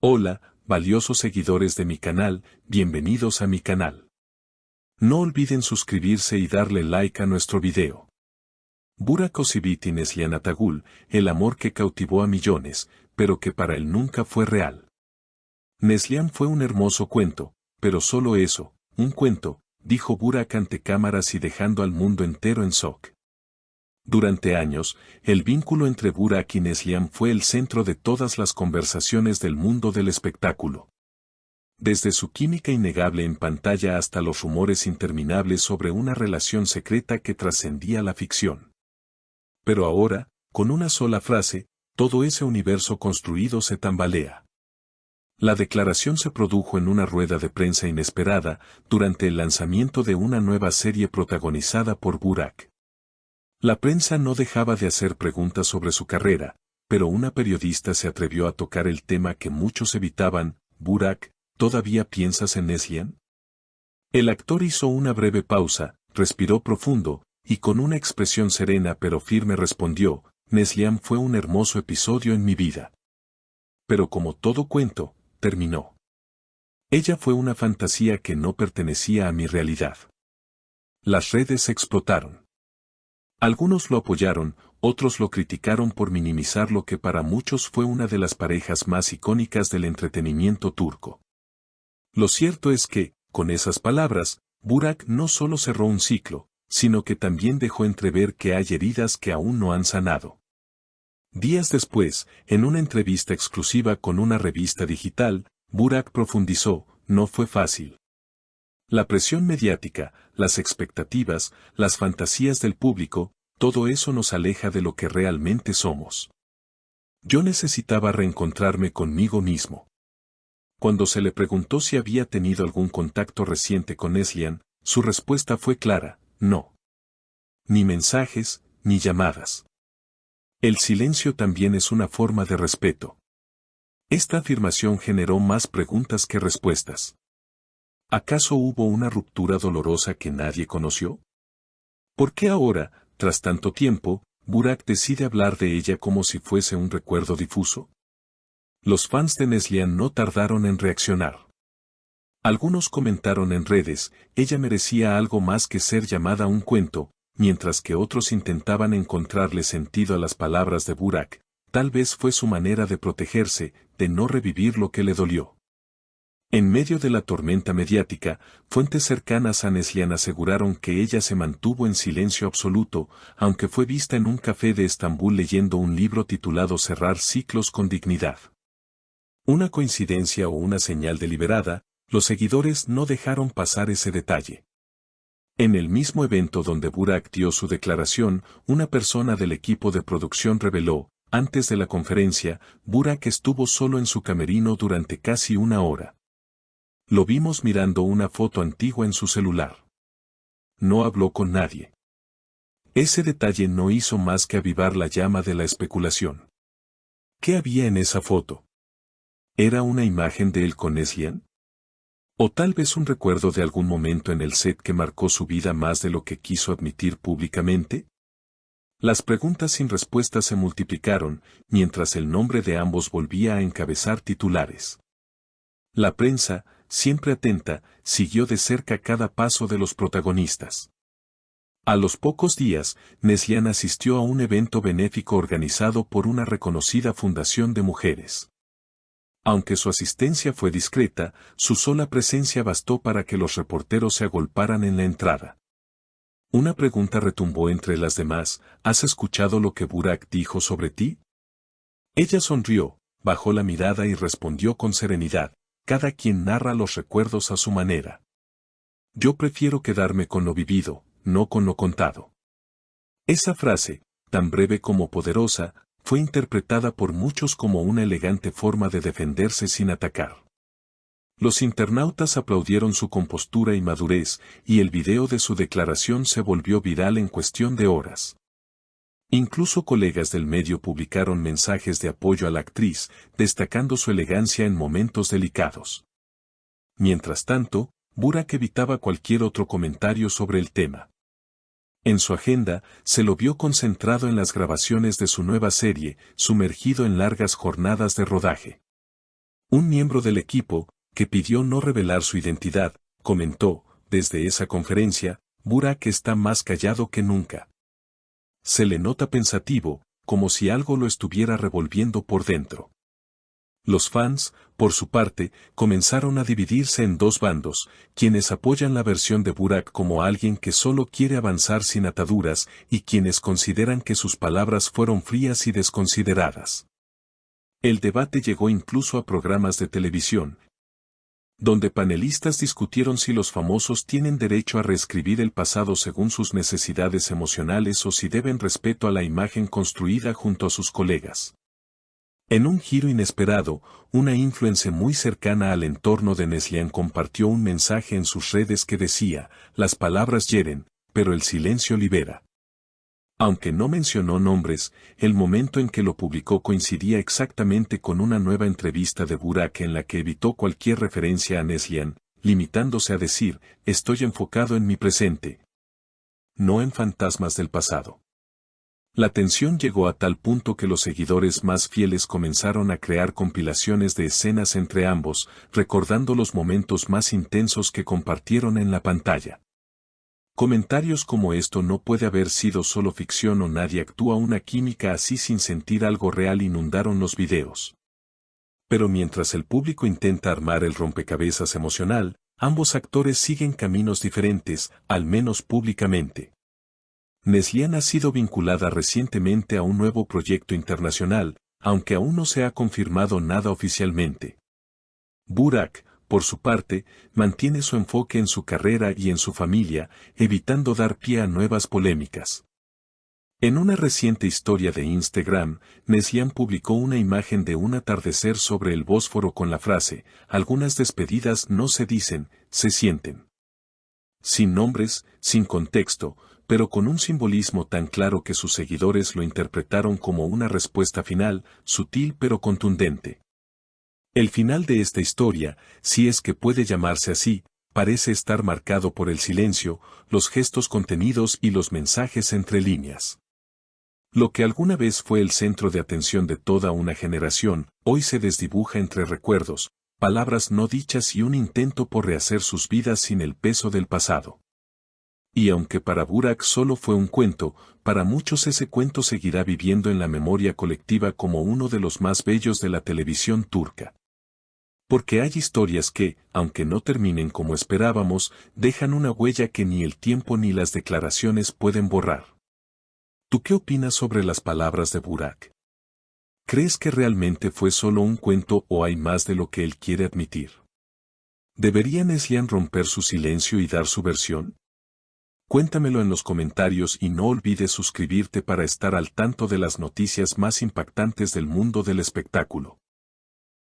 Hola, valiosos seguidores de mi canal, bienvenidos a mi canal. No olviden suscribirse y darle like a nuestro video. Burak Özçivit y Neslihan Atagül, el amor que cautivó a millones, pero que para él nunca fue real. Neslihan fue un hermoso cuento, pero solo eso, un cuento, dijo Burak ante cámaras y dejando al mundo entero en shock. Durante años, el vínculo entre Burak y Neslihan fue el centro de todas las conversaciones del mundo del espectáculo. Desde su química innegable en pantalla hasta los rumores interminables sobre una relación secreta que trascendía la ficción. Pero ahora, con una sola frase, todo ese universo construido se tambalea. La declaración se produjo en una rueda de prensa inesperada, durante el lanzamiento de una nueva serie protagonizada por Burak. La prensa no dejaba de hacer preguntas sobre su carrera, pero una periodista se atrevió a tocar el tema que muchos evitaban: Burak, ¿todavía piensas en Neslihan? El actor hizo una breve pausa, respiró profundo, y con una expresión serena pero firme respondió: Neslihan fue un hermoso episodio en mi vida. Pero como todo cuento, terminó. Ella fue una fantasía que no pertenecía a mi realidad. Las redes explotaron. Algunos lo apoyaron, otros lo criticaron por minimizar lo que para muchos fue una de las parejas más icónicas del entretenimiento turco. Lo cierto es que, con esas palabras, Burak no solo cerró un ciclo, sino que también dejó entrever que hay heridas que aún no han sanado. Días después, en una entrevista exclusiva con una revista digital, Burak profundizó: no fue fácil. La presión mediática, las expectativas, las fantasías del público, todo eso nos aleja de lo que realmente somos. Yo necesitaba reencontrarme conmigo mismo. Cuando se le preguntó si había tenido algún contacto reciente con Neslihan, su respuesta fue clara: no. Ni mensajes, ni llamadas. El silencio también es una forma de respeto. Esta afirmación generó más preguntas que respuestas. ¿Acaso hubo una ruptura dolorosa que nadie conoció? ¿Por qué ahora, tras tanto tiempo, Burak decide hablar de ella como si fuese un recuerdo difuso? Los fans de Neslihan no tardaron en reaccionar. Algunos comentaron en redes: ella merecía algo más que ser llamada un cuento, mientras que otros intentaban encontrarle sentido a las palabras de Burak. Tal vez fue su manera de protegerse, de no revivir lo que le dolió. En medio de la tormenta mediática, fuentes cercanas a Neslihan aseguraron que ella se mantuvo en silencio absoluto, aunque fue vista en un café de Estambul leyendo un libro titulado Cerrar ciclos con dignidad. ¿Una coincidencia o una señal deliberada? Los seguidores no dejaron pasar ese detalle. En el mismo evento donde Burak dio su declaración, una persona del equipo de producción reveló: antes de la conferencia, Burak estuvo solo en su camerino durante casi una hora. Lo vimos mirando una foto antigua en su celular. No habló con nadie. Ese detalle no hizo más que avivar la llama de la especulación. ¿Qué había en esa foto? ¿Era una imagen de él con Neslihan? ¿O tal vez un recuerdo de algún momento en el set que marcó su vida más de lo que quiso admitir públicamente? Las preguntas sin respuesta se multiplicaron, mientras el nombre de ambos volvía a encabezar titulares. La prensa, siempre atenta, siguió de cerca cada paso de los protagonistas. A los pocos días, Neslihan asistió a un evento benéfico organizado por una reconocida fundación de mujeres. Aunque su asistencia fue discreta, su sola presencia bastó para que los reporteros se agolparan en la entrada. Una pregunta retumbó entre las demás: ¿has escuchado lo que Burak dijo sobre ti? Ella sonrió, bajó la mirada y respondió con serenidad: cada quien narra los recuerdos a su manera. Yo prefiero quedarme con lo vivido, no con lo contado. Esa frase, tan breve como poderosa, fue interpretada por muchos como una elegante forma de defenderse sin atacar. Los internautas aplaudieron su compostura y madurez, y el video de su declaración se volvió viral en cuestión de horas. Incluso colegas del medio publicaron mensajes de apoyo a la actriz, destacando su elegancia en momentos delicados. Mientras tanto, Burak evitaba cualquier otro comentario sobre el tema. En su agenda, se lo vio concentrado en las grabaciones de su nueva serie, sumergido en largas jornadas de rodaje. Un miembro del equipo, que pidió no revelar su identidad, comentó, desde esa conferencia, Burak está más callado que nunca. Se le nota pensativo, como si algo lo estuviera revolviendo por dentro. Los fans, por su parte, comenzaron a dividirse en dos bandos, quienes apoyan la versión de Burak como alguien que solo quiere avanzar sin ataduras y quienes consideran que sus palabras fueron frías y desconsideradas. El debate llegó incluso a programas de televisión, donde panelistas discutieron si los famosos tienen derecho a reescribir el pasado según sus necesidades emocionales o si deben respeto a la imagen construida junto a sus colegas. En un giro inesperado, una influencer muy cercana al entorno de Neslihan compartió un mensaje en sus redes que decía, las palabras hieren, pero el silencio libera. Aunque no mencionó nombres, el momento en que lo publicó coincidía exactamente con una nueva entrevista de Burak en la que evitó cualquier referencia a Neslihan, limitándose a decir, estoy enfocado en mi presente, no en fantasmas del pasado. La tensión llegó a tal punto que los seguidores más fieles comenzaron a crear compilaciones de escenas entre ambos, recordando los momentos más intensos que compartieron en la pantalla. Comentarios como esto no puede haber sido solo ficción o nadie actúa una química así sin sentir algo real inundaron los videos. Pero mientras el público intenta armar el rompecabezas emocional, ambos actores siguen caminos diferentes, al menos públicamente. Neslihan ha sido vinculada recientemente a un nuevo proyecto internacional, aunque aún no se ha confirmado nada oficialmente. Burak, por su parte, mantiene su enfoque en su carrera y en su familia, evitando dar pie a nuevas polémicas. En una reciente historia de Instagram, Neslihan publicó una imagen de un atardecer sobre el Bósforo con la frase, algunas despedidas no se dicen, se sienten. Sin nombres, sin contexto, pero con un simbolismo tan claro que sus seguidores lo interpretaron como una respuesta final, sutil pero contundente. El final de esta historia, si es que puede llamarse así, parece estar marcado por el silencio, los gestos contenidos y los mensajes entre líneas. Lo que alguna vez fue el centro de atención de toda una generación, hoy se desdibuja entre recuerdos, palabras no dichas y un intento por rehacer sus vidas sin el peso del pasado. Y aunque para Burak solo fue un cuento, para muchos ese cuento seguirá viviendo en la memoria colectiva como uno de los más bellos de la televisión turca. Porque hay historias que, aunque no terminen como esperábamos, dejan una huella que ni el tiempo ni las declaraciones pueden borrar. ¿Tú qué opinas sobre las palabras de Burak? ¿Crees que realmente fue solo un cuento o hay más de lo que él quiere admitir? ¿Debería Neslihan romper su silencio y dar su versión? Cuéntamelo en los comentarios y no olvides suscribirte para estar al tanto de las noticias más impactantes del mundo del espectáculo.